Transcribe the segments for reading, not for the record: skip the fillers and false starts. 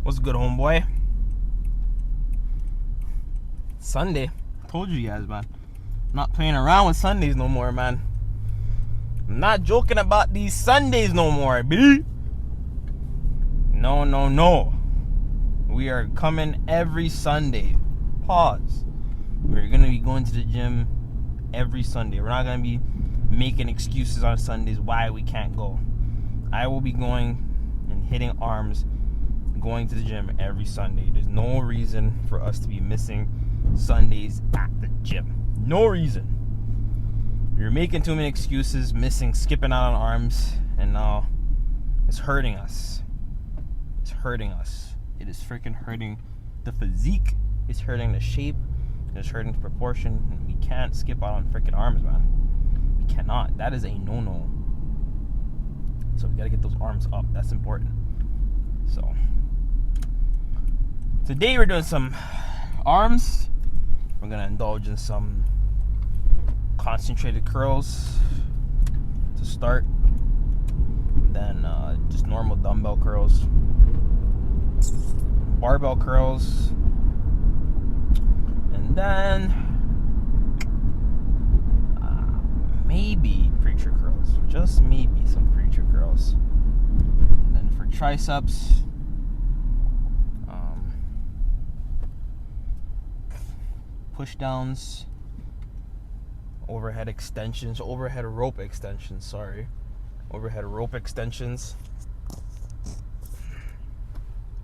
What's good, homeboy? Sunday. Told you guys, man. Not playing around with Sundays no more, man. I'm not joking about these Sundays no more, B. No. We are coming every Sunday. Pause. We're going to be going to the gym every Sunday. We're not going to be making excuses on Sundays why we can't go. I will be going and hitting arms, going to the gym every Sunday. There's no reason for us to be missing Sundays at the gym. No reason. You're making too many excuses, skipping out on arms, and now it's hurting us. It's hurting us. It is freaking hurting the physique. It's hurting the shape. It's hurting the proportion. And we can't skip out on freaking arms, man. We cannot. That is a no-no. So we gotta get those arms up. That's important. So today we're doing some arms. We're gonna indulge in some concentrated curls to start. Then just normal dumbbell curls, barbell curls, and then maybe preacher curls. Just maybe some preacher curls. And then for triceps, push downs, overhead rope extensions. Overhead rope extensions.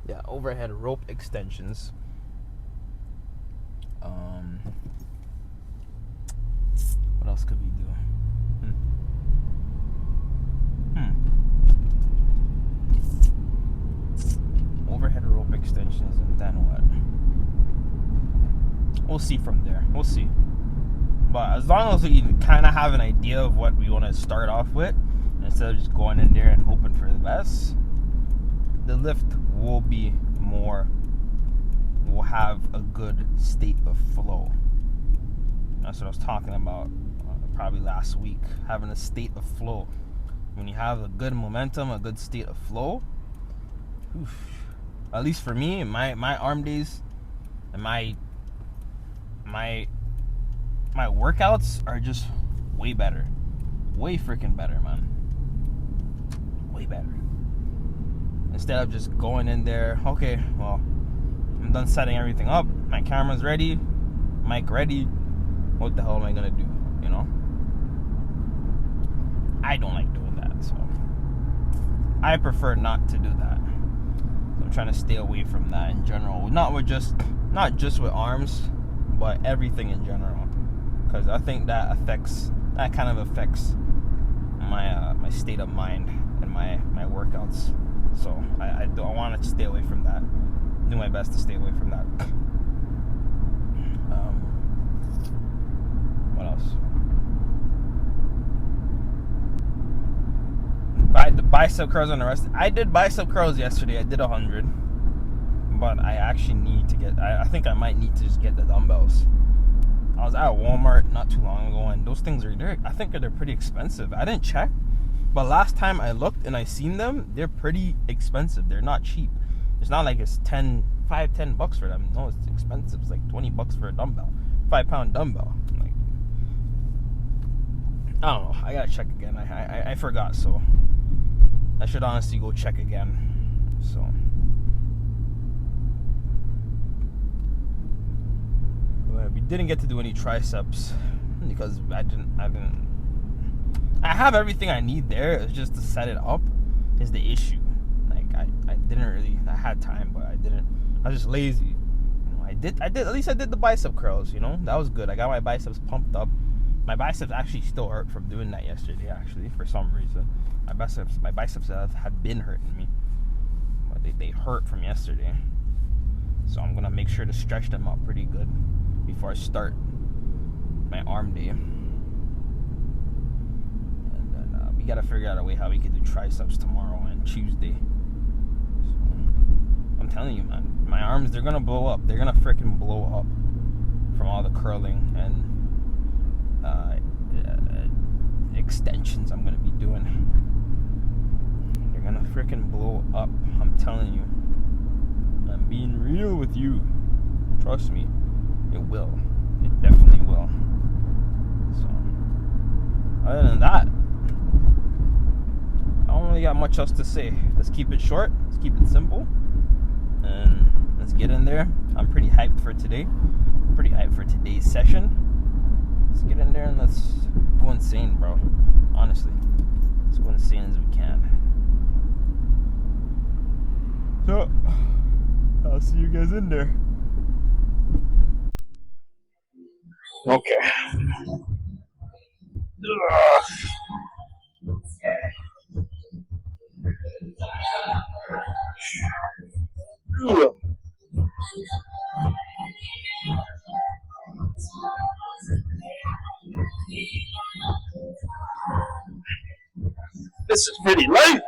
Yeah, overhead rope extensions. What else could we do? Overhead rope extensions, and then what? We'll see from there. We'll see. But as long as we kind of have an idea of what we want to start off with, instead of just going in there and hoping for the best, the lift will be more, will have a good state of flow. That's what I was talking about probably last week, having a state of flow. When you have a good momentum, a good state of flow, at least for me, my arm days and my workouts are just way better. Way freaking better, man. Way better. Instead of just going in there, okay, well, I'm done setting everything up. My camera's ready. Mic ready. What the hell am I going to do? You know? I don't like doing that, so I prefer not to do that. So I'm trying to stay away from that in general. Not just with arms, but everything in general. Because I think that kind of affects my state of mind and my workouts. So I want to stay away from that. Do my best to stay away from that. What else? The bicep curls on the rest. I did bicep curls yesterday. I did 100, but I actually need to get. I think I might need to just get the dumbbells. I was at Walmart not too long ago, and those things I think they're pretty expensive. I didn't check, but last time I looked and I seen them, they're pretty expensive. They're not cheap. It's not like it's $10 for them. No, it's expensive. It's like $20 for a dumbbell, 5-pound dumbbell. Like, I don't know. I gotta check again. I forgot, so I should honestly go check again. So. We didn't get to do any triceps because I have everything I need there. It's just to set it up is the issue. Like I had time, but I didn't. I was just lazy. You know, I did at least I did the bicep curls, you know? That was good. I got my biceps pumped up. My biceps actually still hurt from doing that yesterday, actually, for some reason. My biceps had been hurting me. But they hurt from yesterday. So I'm gonna make sure to stretch them out pretty good before I start my arm day. And then we gotta figure out a way how we can do triceps tomorrow and Tuesday. So, I'm telling you, man, my arms, they're gonna blow up. They're gonna freaking blow up from all the curling and extensions I'm gonna be doing. They're gonna freaking blow up. I'm telling you. real with you. Trust me, it will. It definitely will. So, other than that, I don't really got much else to say. Let's keep it short. Let's keep it simple. And let's get in there. I'm pretty hyped for today. Pretty hyped for today's session. Let's get in there and let's go insane, bro. Honestly. Let's go insane as we can. So, I'll see you guys in there. Okay. This is pretty light.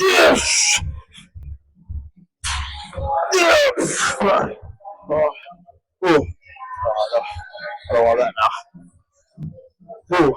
Yes! Yes! Oh, oh, oh, I don't want that now. Oh.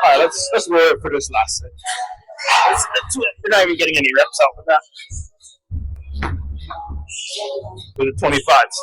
Alright, let's roll it for this last set. You're not even getting any reps out with that. With the 25s.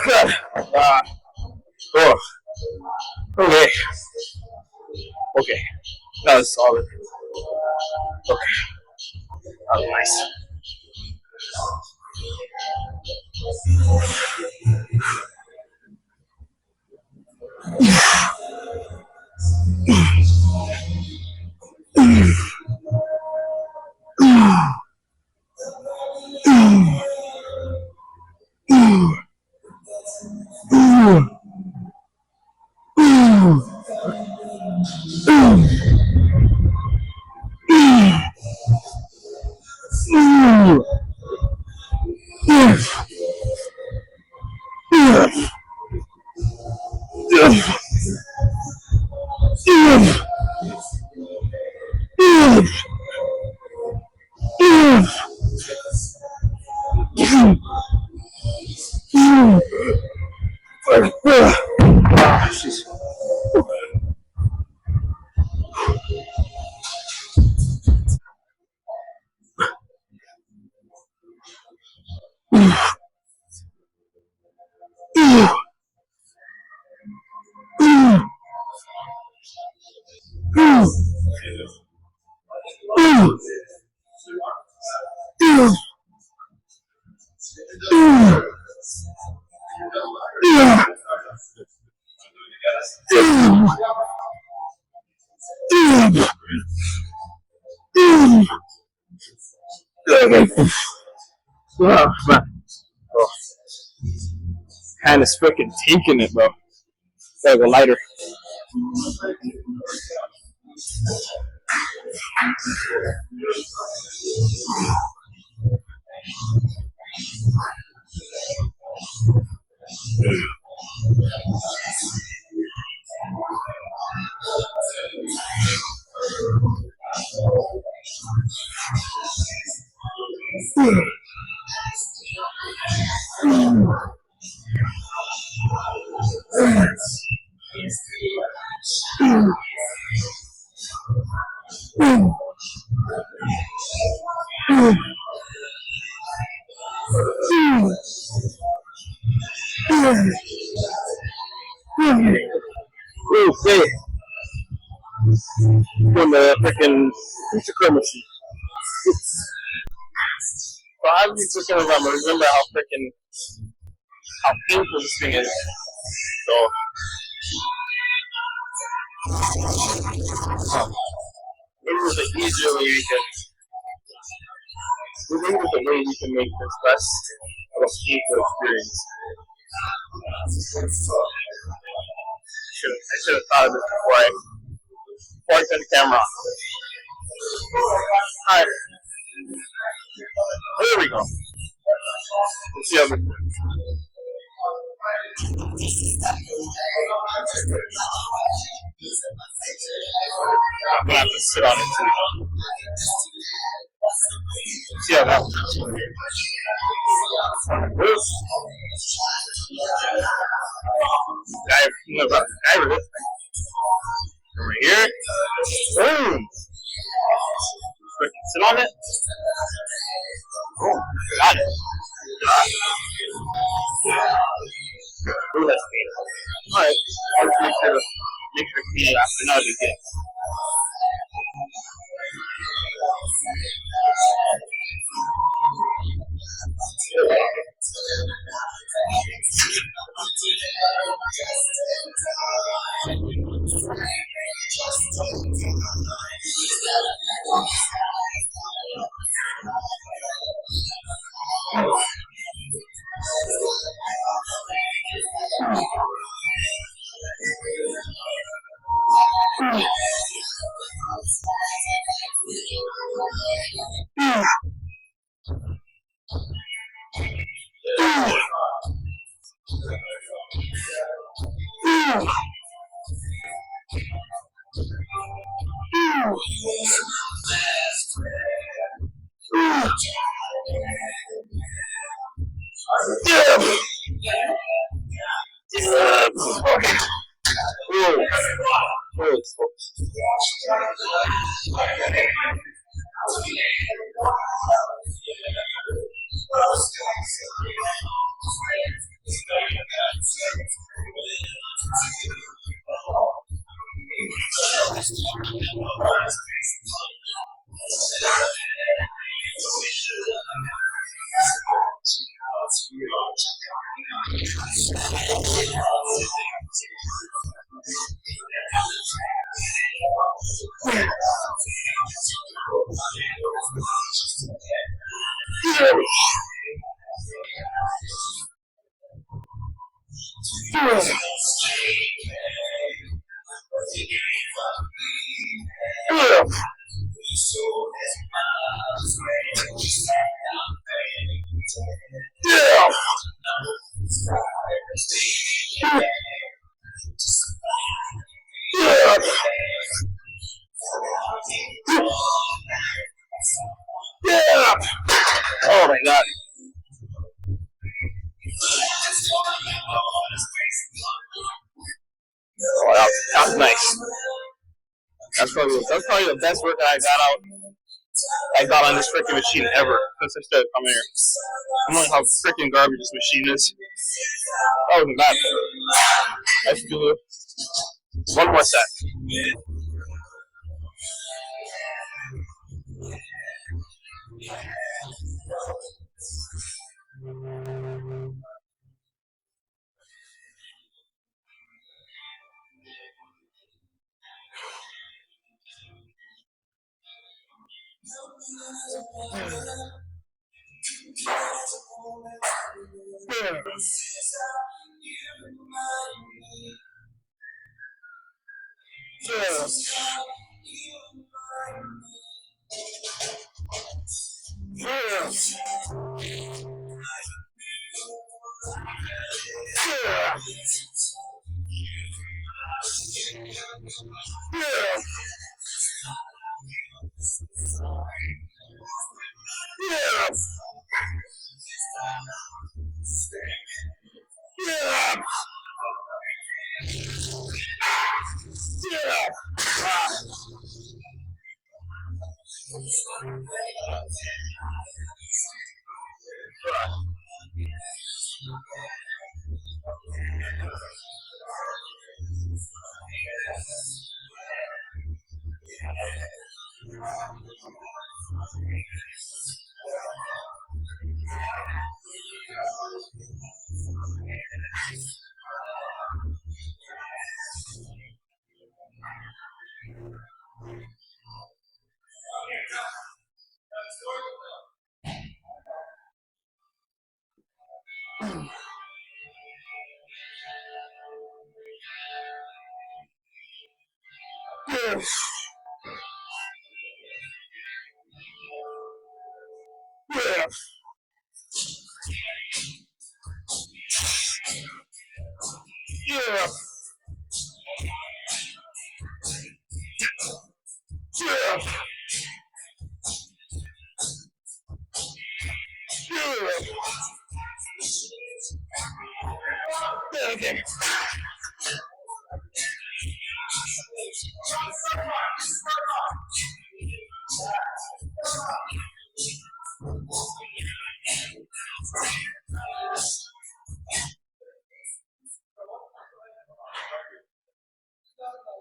God. Oh. Okay. Okay. That was solid. Okay. That was nice. Oh, man. Oh. Hand is freaking taking it, bro. Gotta go lighter. Okay. From the freaking pizza cream machine. So how do you freaking remember how painful this thing is? So maybe there's an easier way you can. Maybe there's a way you can make this less of a painful experience. I should have thought of this before I turned the camera on. Alright. There we go. Let's see how this works. I'm gonna have to sit on it too. See how that works. Dive this thing. Over here. Boom. Sit on it. Oh, got it. Ooh, that's painful. Alright. I'll make sure to clean it after. Not a big deal. Okay. Oh my god. Oh, that's nice. That's probably the best workout I got on this freaking machine ever since I started coming here. I'm knowing how freaking garbage this machine is. That wasn't bad. I should do one more set.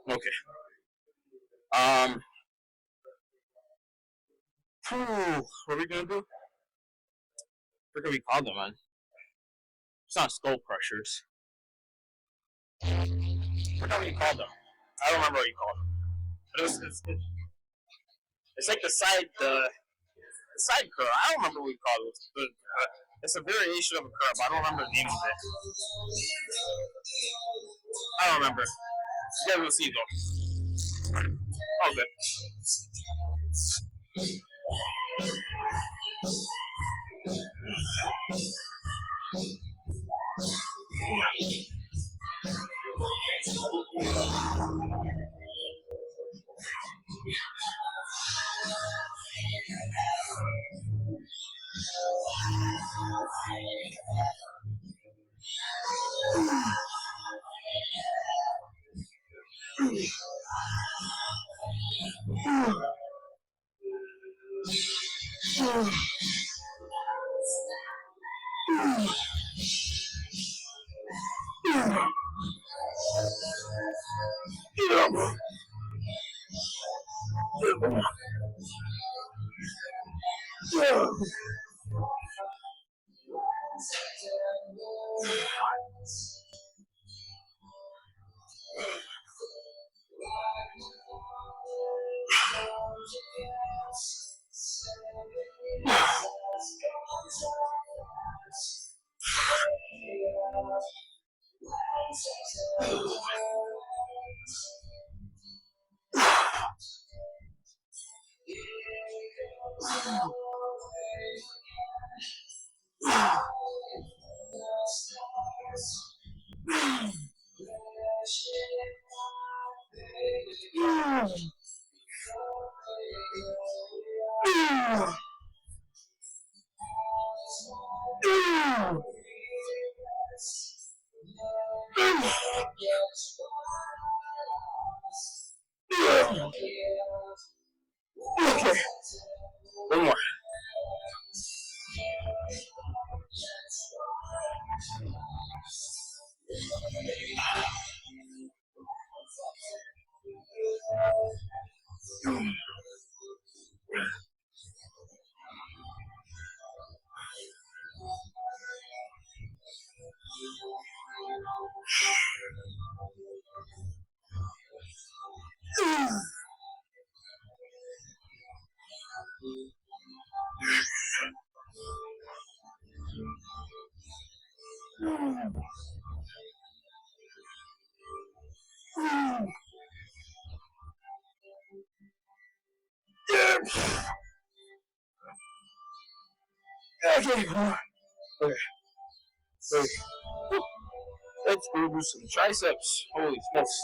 Okay. Okay. What are we gonna do? What do we call them, man? It's not skull crushers. What do you call them? I don't remember what you call them. But it's like the side curl. I don't remember what you call it. But, it's a variation of a curl, but I don't remember the name of it. I don't remember. You guys will see though. Oh, good. Okay. One more. Okay. Let's go do some triceps. Holy smokes.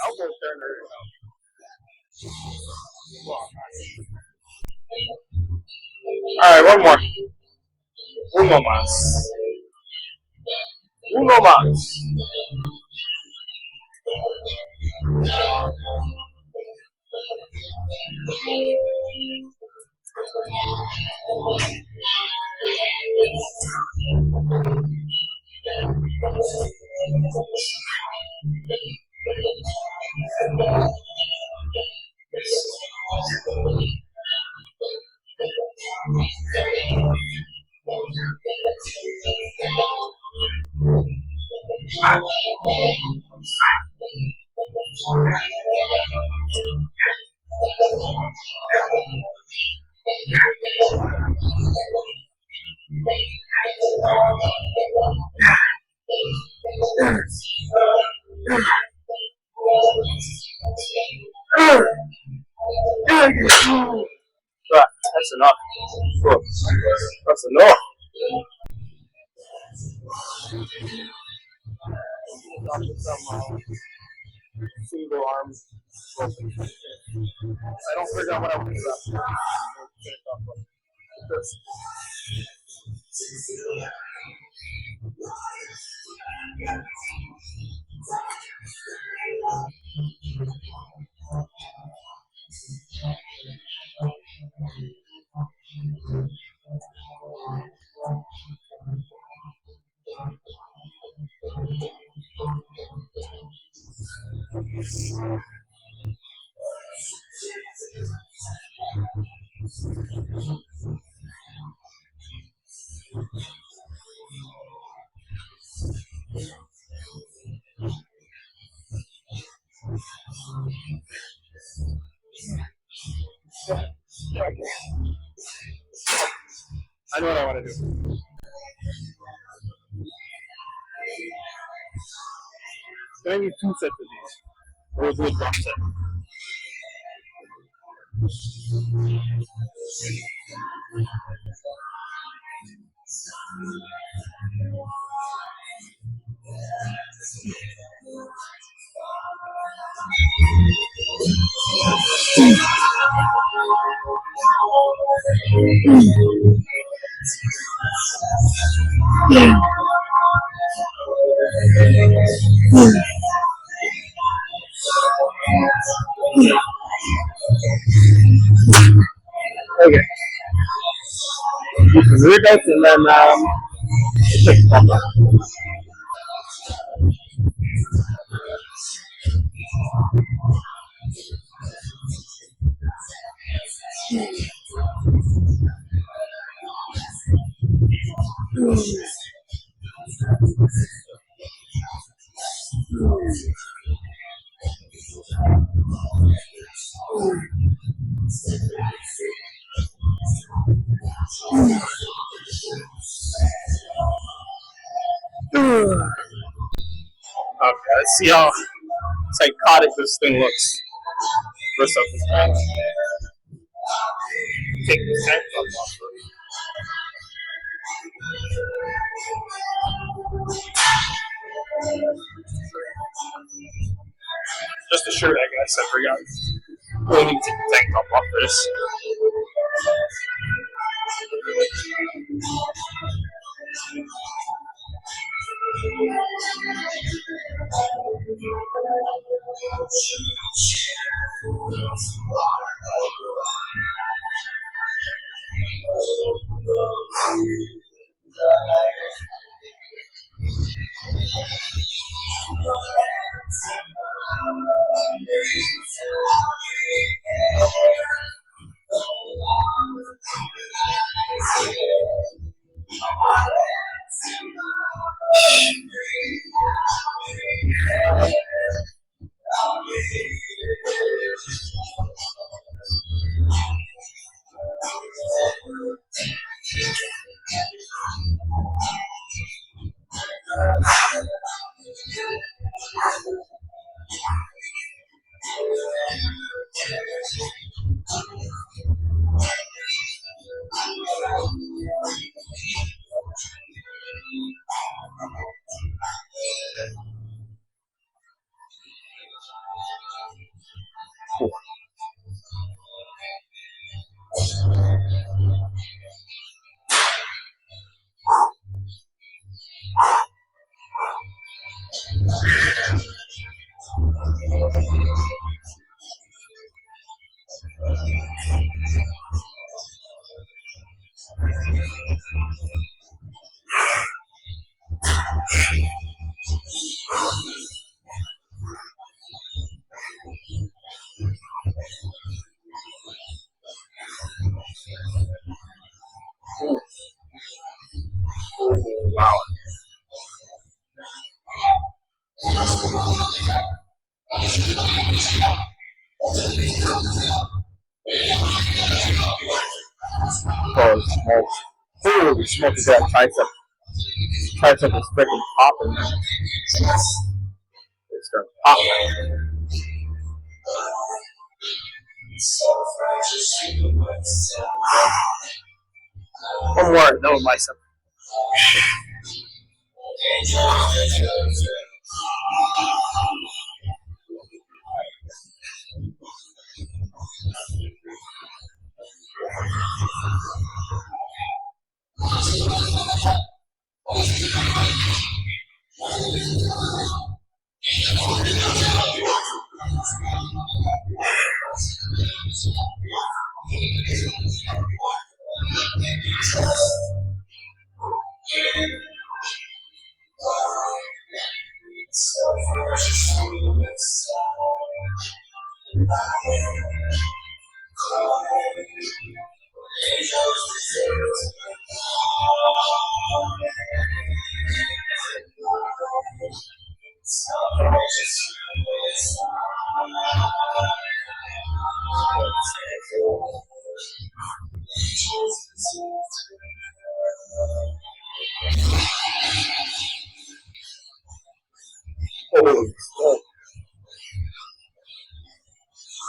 Elbow turner. Alright, one more. Uno más. Uno más. That's enough. That's enough. Single arm. I don't figure out what I want to do. I know what I want to do. I need 2 sets of these. We'll do a drop set. Okay. Zip it and then check it out. Okay, let's see how psychotic this thing looks. First up, this pants. Take the tank top off first. Just a shirt, I guess. I forgot. We'll need to take the tank top off for this. Wow. Oh, smoke. Holy smoke, is that tricep? Tricep is freaking popping. It's starting to pop. One more, no bicep.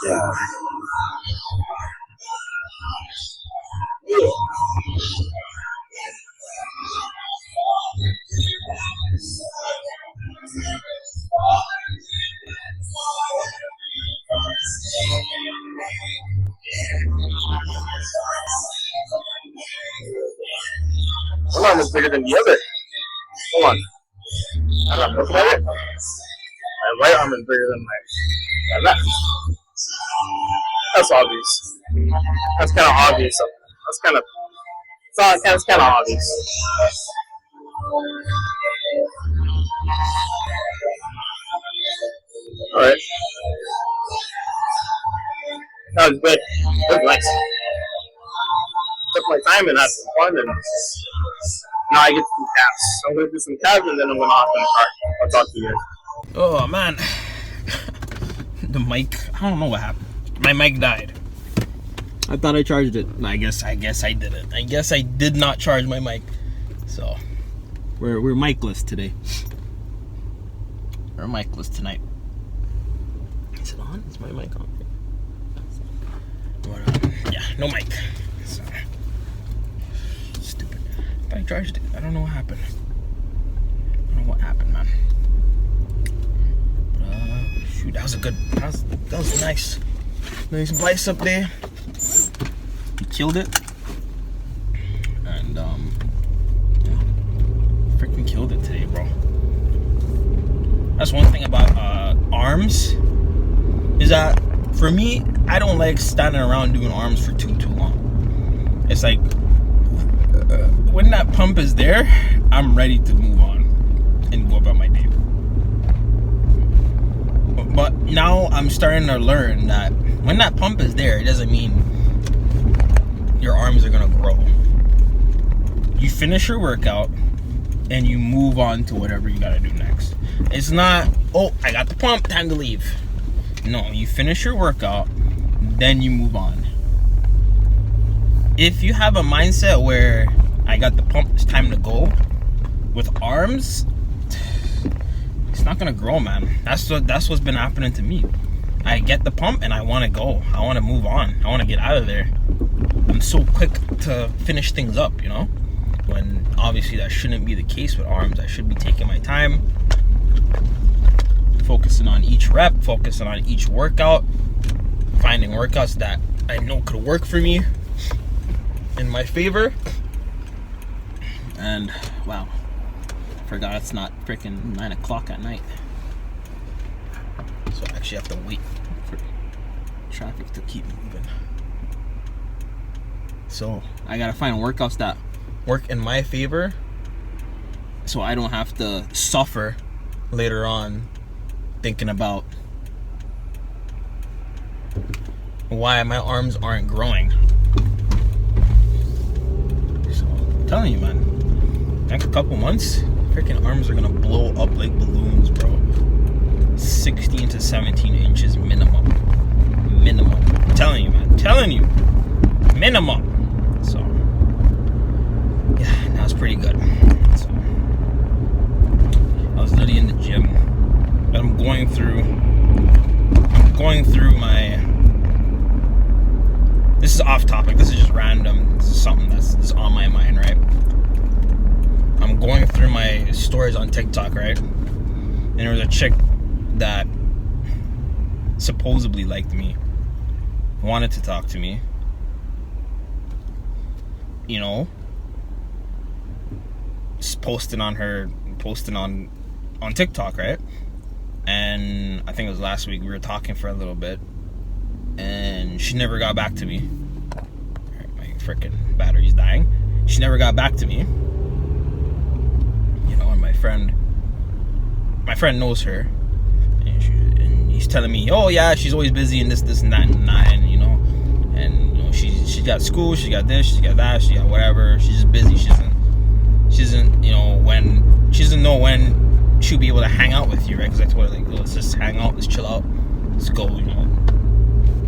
Yeah. One arm is bigger than the other. Hold on. I'm not looking at it. My right arm is bigger than my left. That's obvious. That's kind of obvious. That's kind of obvious. Alright. That was good. That was nice. Took my time and had some fun, and now I get to do calves. So I'm going to do some calves and then I'm going to hop in the car. I'll talk to you guys. Oh man, the mic. I don't know what happened. My mic died. I thought I charged it. I guess I didn't. I guess I did not charge my mic. So we're micless today. We're micless tonight. Is it on? Is my mic on? But, yeah, no mic. So, stupid. I charged it. I don't know what happened. I don't know what happened, man. Shoot, that was a good. That was nice. Nice bicep there. You killed it. And yeah, freaking killed it today, bro. That's one thing about arms, is that for me, I don't like standing around doing arms for too long. It's like when that pump is there, I'm ready to move on and go about my day. But now I'm starting to learn that when that pump is there, it doesn't mean your arms are gonna grow. You finish your workout and you move on to whatever you gotta do next. It's not, oh, I got the pump, time to leave. No, you finish your workout, then you move on. If you have a mindset where I got the pump, it's time to go, with arms, it's not gonna grow, man. That's what's been happening to me. I get the pump and I want to go. I want to move on. I want to get out of there. I'm so quick to finish things up, you know? When obviously that shouldn't be the case with arms. I should be taking my time, focusing on each rep, focusing on each workout, finding workouts that I know could work for me in my favor. And wow, I forgot it's not freaking 9 o'clock at night, so I actually have to wait for traffic to keep moving. So I gotta find workouts that work in my favor, so I don't have to suffer later on thinking about why my arms aren't growing. So I'm telling you, man, next couple months, freaking arms are gonna blow up like balloons, bro. 16 to 17 inches minimum. I'm telling you, man. Minimum. So yeah, that was pretty good. So I was literally in the gym. I'm going through my is off topic. This is just random. This is something that's on my mind, right? I'm going through my stories on TikTok, right? And there was a chick that supposedly liked me, wanted to talk to me, you know, posting on TikTok, right? And I think it was last week, we were talking for a little bit, and she never got back to me. Alright, my freaking battery's dying. She never got back to me. You know, and my friend knows her, and he's telling me, oh yeah, she's always busy and this and that and that, and you know, she got school, she got this, she got that, she got whatever. She's just busy. She doesn't know when she'll be able to hang out with you, right? Because I told her, like, let's just hang out, let's chill out, let's go, you know,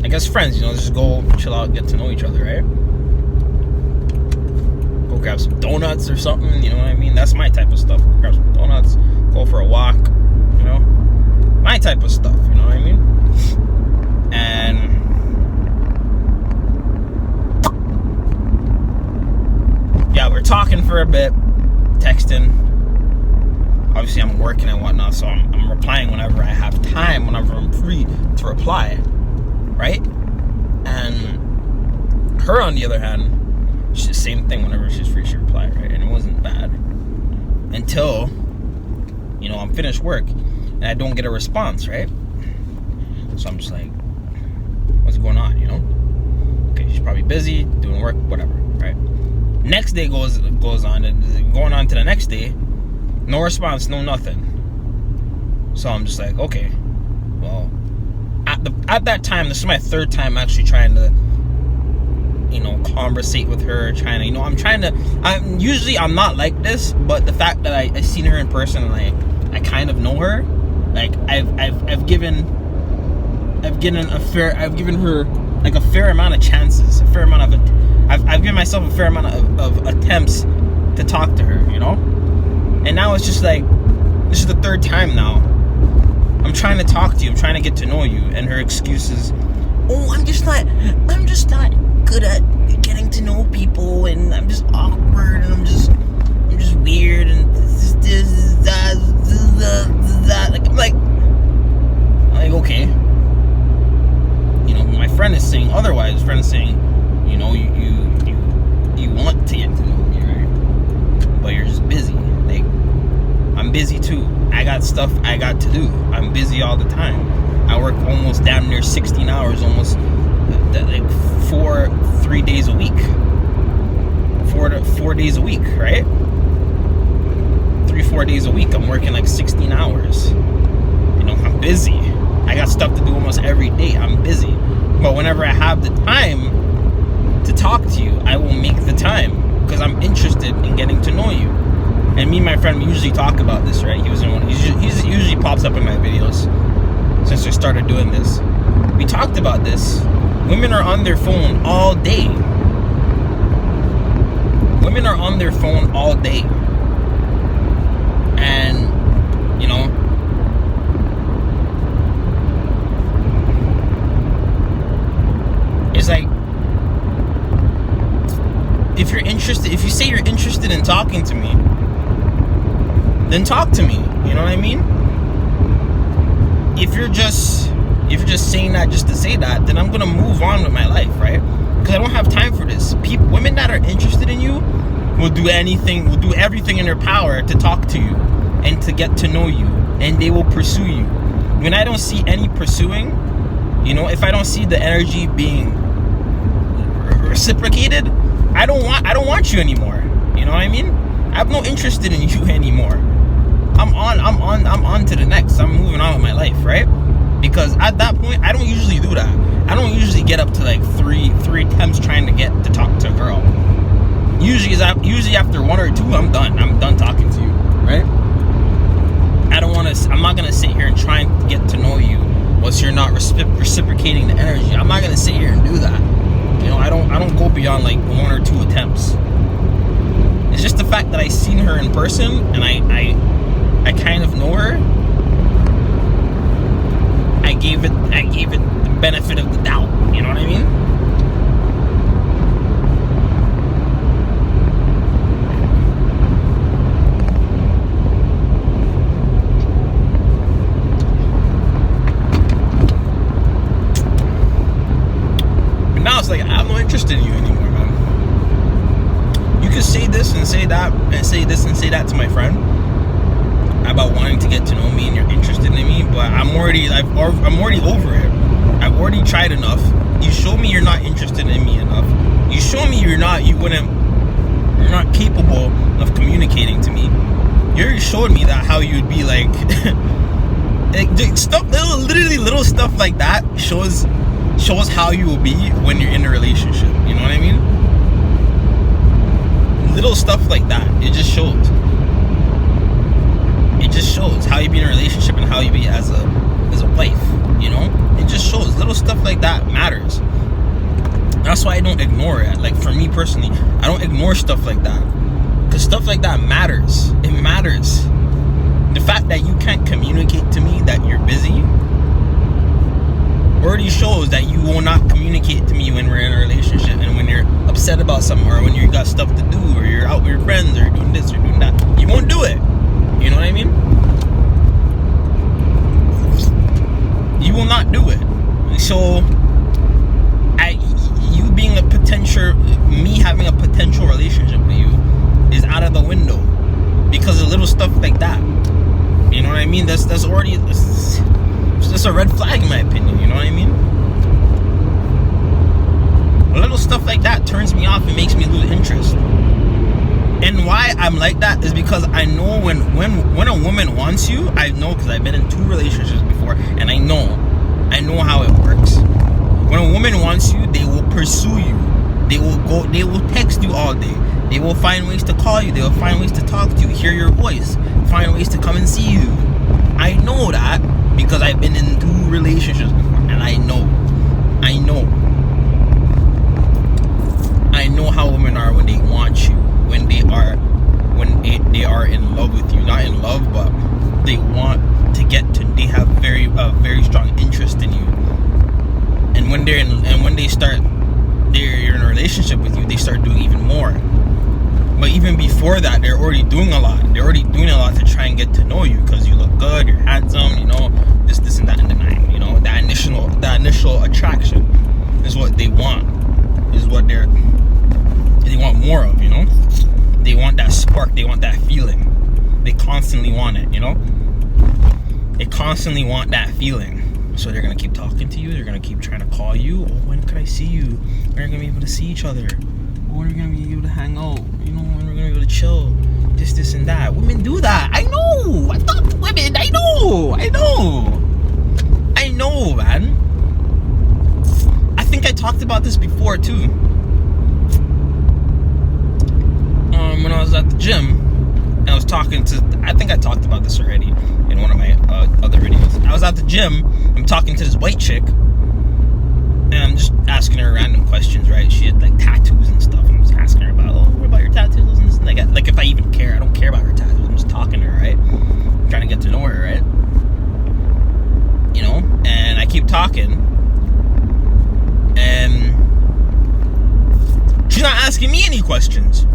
I guess friends, you know, just go chill out, get to know each other, right? Go grab some donuts or something, you know what I mean? That's my type of stuff. Grab some donuts, go for a walk, you know, my type of stuff, you know what I mean? And yeah, we're talking for a bit, texting. Obviously, I'm working and whatnot, so I'm replying whenever I have time, whenever I'm free to reply, right? And her, on the other hand, she's the same thing. Whenever she's free, she replied, right? And it wasn't bad until, you know, I'm finished work and I don't get a response, right? So I'm just like, what's going on, you know? Okay, she's probably busy doing work, whatever, right? Next day goes on, and going on to the next day, no response, no nothing. So I'm just like, okay, well, at that time, this is my third time actually trying to, you know, conversate with her, trying to, you know, I'm not like this, but the fact that I seen her in person and I kind of know her, like I've given her like a fair amount of chances, I've given myself a fair amount of attempts to talk to her, you know? And now it's just like, this is the third time now. I'm trying to talk to you, I'm trying to get to know you, and her excuse is, oh, I'm just not good at getting to know people, and I'm just awkward, and I'm just weird, and that. Like, I'm like, okay. You know, my friend is saying otherwise. My friend is saying, you know, you want to get to know me, right? But you're just busy. Like, I'm busy too. I got stuff I got to do. I'm busy all the time. I work almost down near 16 hours, almost like 3 days a week. 4 days a week, right? 3-4 days a week. I'm working like 16 hours. You know, I'm busy. I got stuff to do almost every day. I'm busy. But whenever I have the time to talk to you, I will make the time, because I'm interested in getting to know you. And me and my friend, we usually talk about this, right? He usually pops up in my videos since I started doing this. We talked about this. Women are on their phone all day. Women are on their phone all day. And, you know, it's like, if you say you're interested in talking to me, then talk to me. You know what I mean? If you're just saying that just to say that, then I'm gonna move on with my life, right? Because I don't have time for this. Women that are interested in you will do everything in their power to talk to you and to get to know you, and they will pursue you. When I don't see any pursuing, you know, if I don't see the energy being reciprocated, I don't want you anymore. You know what I mean? I have no interest in you anymore. I'm on to the next. I'm moving on with my life, right? Because at that point, I don't usually do that. I don't usually get up to like three attempts trying to get to talk to a girl. Usually after 1 or 2, I'm done talking to you, right? I'm not gonna sit here and try and get to know you once you're not reciprocating the energy. I'm not gonna sit here and do that. You know, I don't go beyond like 1 or 2 attempts. It's just the fact that I seen her in person and I kind of know her. I gave it the benefit of the doubt. You know what I mean? interested in you anymore, man. You can say this and say that, and say this and say that to my friend about wanting to get to know me and you're interested in me, but I'm already over it. I've already tried enough. You show me you're not interested in me enough. You show me you're not capable of communicating to me. You already showed me that how you'd be like, little stuff like that shows how you will be when you're in a relationship. You know what I mean? Little stuff like that. It just shows. It just shows how you be in a relationship and how you be as a wife. You know? It just shows. Little stuff like that matters. That's why I don't ignore it. Like, for me personally, I don't ignore stuff like that. Because stuff like that matters. It matters. The fact that you can't communicate to me that you're busy already shows that you will not communicate to me when we're in a relationship and when you're upset about something or when you got stuff to do or you're out with your friends or doing this or doing that. You won't do it. You know what I mean? You will not do it. So, me having a potential relationship with you is out of the window because of little stuff like that. You know what I mean? That's already just a red flag in my opinion. You know what I mean? Little stuff like that turns me off and makes me lose interest. And why I'm like that is because I know when a woman wants you, I know because I've been in 2 relationships before, and I know how it works. When a woman wants you, they will pursue you. They will text you all day. They will find ways to call you. They will find ways to talk to you, hear your voice, find ways to come and see you. I know that because I've been in 2 relationships before, and I know how women are when they want you, when they are in love with you. Not in love, but they want to they have very strong interest in you. And when they're in a relationship with you, they start doing even more. But even before that, they're already doing a lot. They're already doing a lot to try and get to know you because you look good, you're handsome, you know, this and that and the nine. You know, that initial attraction is what they want. Is what they want more of. You know, they want that spark. They want that feeling. They constantly want it. You know, they constantly want that feeling. So they're gonna keep talking to you. They're gonna keep trying to call you. Oh, when can I see you? When are we gonna be able to see each other? When are we gonna be able to hang out? You know, when we're gonna be able to chill? This and that. Women do that. I know. I talk to women. I know, man. I think I talked about this before too. When I was at the gym, and I was talking to. I think I talked about this already in one of my other videos. I was at the gym. I'm talking to this white chick, and I'm just asking her random questions, right? She had like tattoos and stuff. I'm just asking her about, what about your tattoos? And this, like if I even care. I don't care about her tattoos. I'm just talking to her, right? I'm trying to get to know her, right? You know? And I keep talking, and she's not asking me any questions.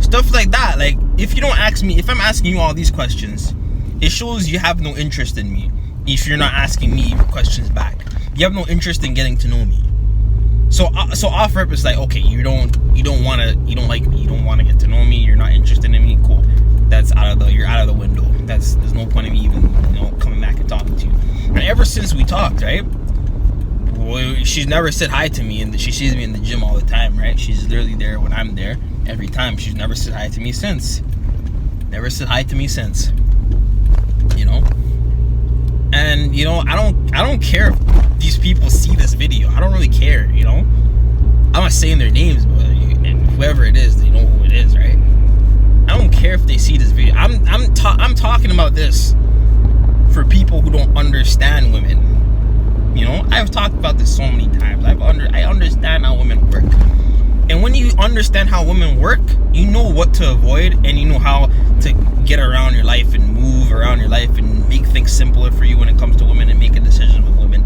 Stuff like that. Like, if you don't ask me, if I'm asking you all these questions, it shows you have no interest in me. If you're not asking me questions back, you have no interest in getting to know me. So off rip, it's like, okay, you don't want to get to know me. You're not interested in me. Cool. You're out of the window. There's no point in me even, coming back and talking to you. And ever since we talked, right? Well, she's never said hi to me, and she sees me in the gym all the time, right? She's literally there when I'm there every time. She's never said hi to me since. Never said hi to me since. You know? And I don't care if these people see this video. I don't really care, I'm not saying their names, but whoever it is, they know who it is, right? I don't care if they see this video. I'm talking about this for people who don't understand women. I've talked about this so many times. I understand how women work. And when you understand how women work, you know what to avoid, and you know how to get around your life and move around your life and make things simpler for you when it comes to women and make a decision with women.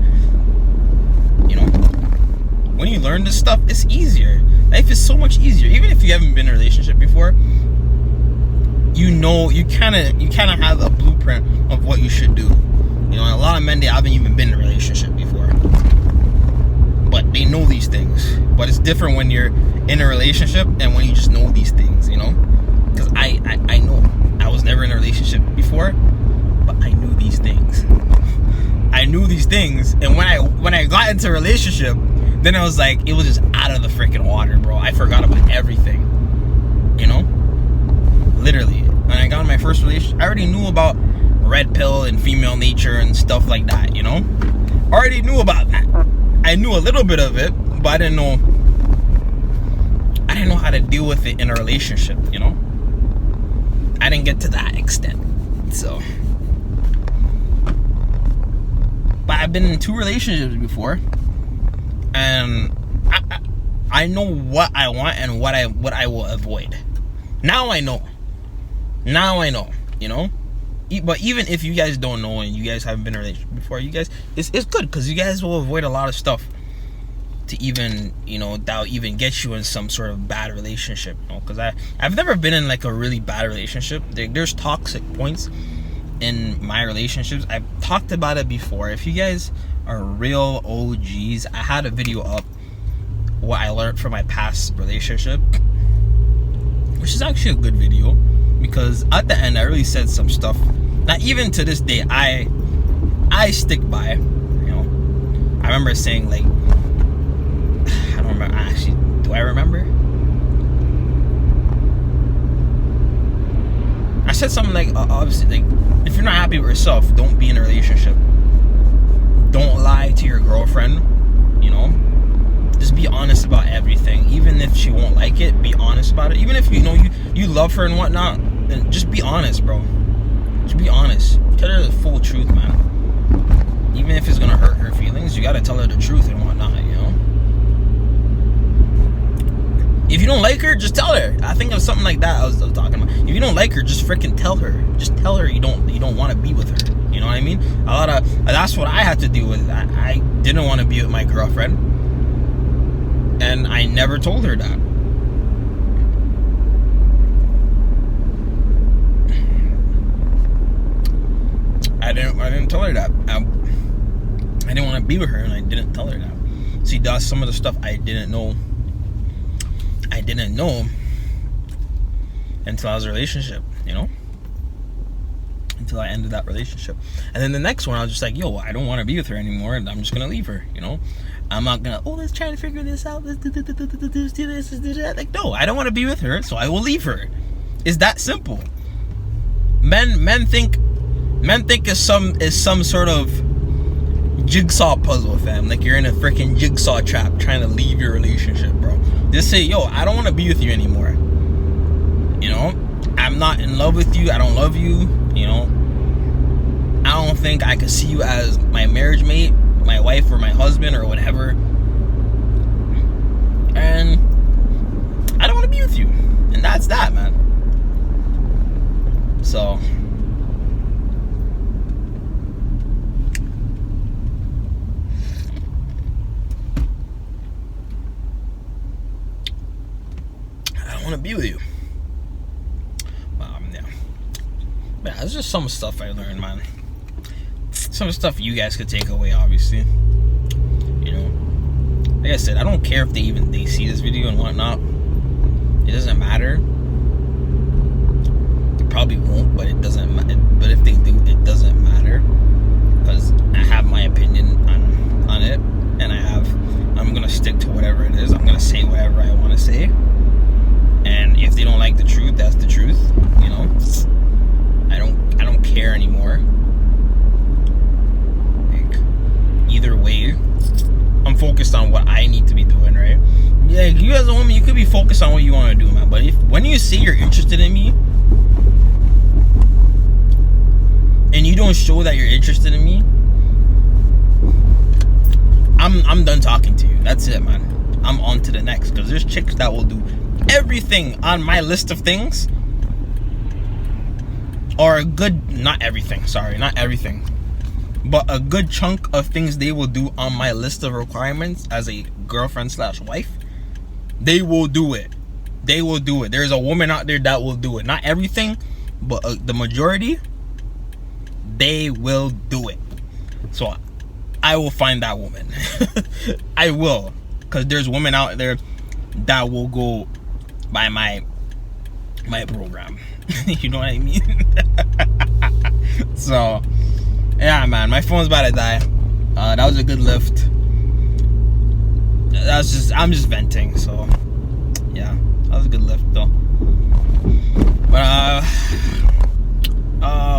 When you learn this stuff, it's easier. Life is so much easier. Even if you haven't been in a relationship before, you kind of have a blueprint of what you should do. A lot of men, they haven't even been in a relationship before. But they know these things. But it's different when you're in a relationship and when you just know these things, you know? Because I know I was never in a relationship before, but I knew these things. I knew these things, and when I got into a relationship, then I was like, it was just out of the freaking water, bro. I forgot about everything, you know? Literally. When I got in my first relationship, I already knew about red pill and female nature and stuff like that, you know? Already knew about that. I knew a little bit of it, but I didn't know how to deal with it in a relationship, you know? I didn't get to that extent, so. But I've been in 2 relationships before, and I know what I want and what I will avoid. Now I know, you know. But even if you guys don't know and you guys haven't been in a relationship before, you guys, it's good because you guys will avoid a lot of stuff to even, you know, that'll even get you in some sort of bad relationship, you know. Because I've never been in like a really bad relationship. There's toxic points in my relationships. I've talked about it before. If you guys are real OGs, I had a video up what I learned from my past relationship, which is actually a good video, because at the end I really said some stuff that even to this day I stick by, you know. I remember saying, like, I don't remember actually, do I remember? I said something like, obviously, like, if you're not happy with yourself, don't be in a relationship. Don't lie to your girlfriend, you know. Just be honest about everything. Even if she won't like it, be honest about it. Even if you know you love her and whatnot, then just be honest, bro. Just be honest. Tell her the full truth, man. Even if it's gonna hurt her feelings, you gotta tell her the truth and whatnot, you know. If you don't like her, just tell her. I think it was something like that I was talking about. If you don't like her, just freaking tell her. Just tell her you don't want to be with her. You know what I mean? That's what I had to deal with. I didn't want to be with my girlfriend, and I never told her that. I didn't tell her that. I didn't want to be with her, and I didn't tell her that. See, that's some of the stuff I didn't know until I was in a relationship, you know? Until I ended that relationship. And then the next one, I was just like, yo, I don't want to be with her anymore, and I'm just going to leave her, you know? I'm not going to, let's try to figure this out. Let's do this, do that. Like, no, I don't want to be with her, so I will leave her. It's that simple. Men think it's some sort of jigsaw puzzle, fam. Like you're in a freaking jigsaw trap trying to leave your relationship, bro. Just say, yo, I don't want to be with you anymore. You know, I'm not in love with you. I don't love you. You know, I don't think I could see you as my marriage mate, my wife, or my husband, or whatever. And I don't want to be with you. And that's that, man. So want to be with you. Yeah, it's just some stuff I learned, man. Some stuff you guys could take away, obviously. You know, like I said, I don't care if they see this video and whatnot. It doesn't matter. They probably won't, but it doesn't matter. But if they do, it doesn't matter, because I have my opinion on it, and I'm gonna stick to whatever it is. I'm gonna say whatever I want to say. And if they don't like the truth, that's the truth, you know. I don't care anymore. Like, either way, I'm focused on what I need to be doing, right? Yeah, you as a woman, you could be focused on what you want to do, man. But when you say you're interested in me, and you don't show that you're interested in me, I'm done talking to you. That's it, man. I'm on to the next, because there's chicks that will do everything on my list of things, or a good, not everything, but a good chunk of things they will do on my list of requirements as a girlfriend / wife. They will do it. There's a woman out there that will do it. Not everything, but the majority, they will do it. So I will find that woman. I will. because there's women out there that will go by my program. You know what I mean? So yeah, man, my phone's about to die. That was a good lift. I'm just venting. So yeah, that was a good lift though. But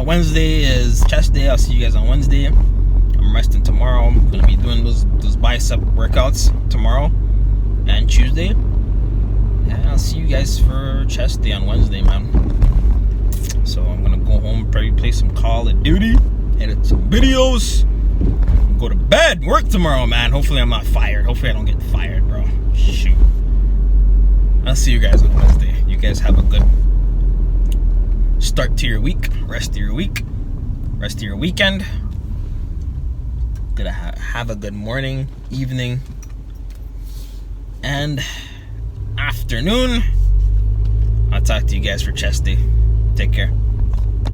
Wednesday is chest day. I'll see you guys on Wednesday. I'm resting tomorrow. I'm gonna be doing those bicep workouts tomorrow and Tuesday. And I'll see you guys for chest day on Wednesday, man. So I'm gonna go home, probably play some Call of Duty, edit some videos, go to bed, work tomorrow, man. Hopefully I'm not fired. Hopefully I don't get fired, bro. Shoot. I'll see you guys on Wednesday. You guys have a good start to your week, rest of your week, rest of your weekend. Gonna have a good morning, evening, and afternoon. I'll talk to you guys for chest day. Take care.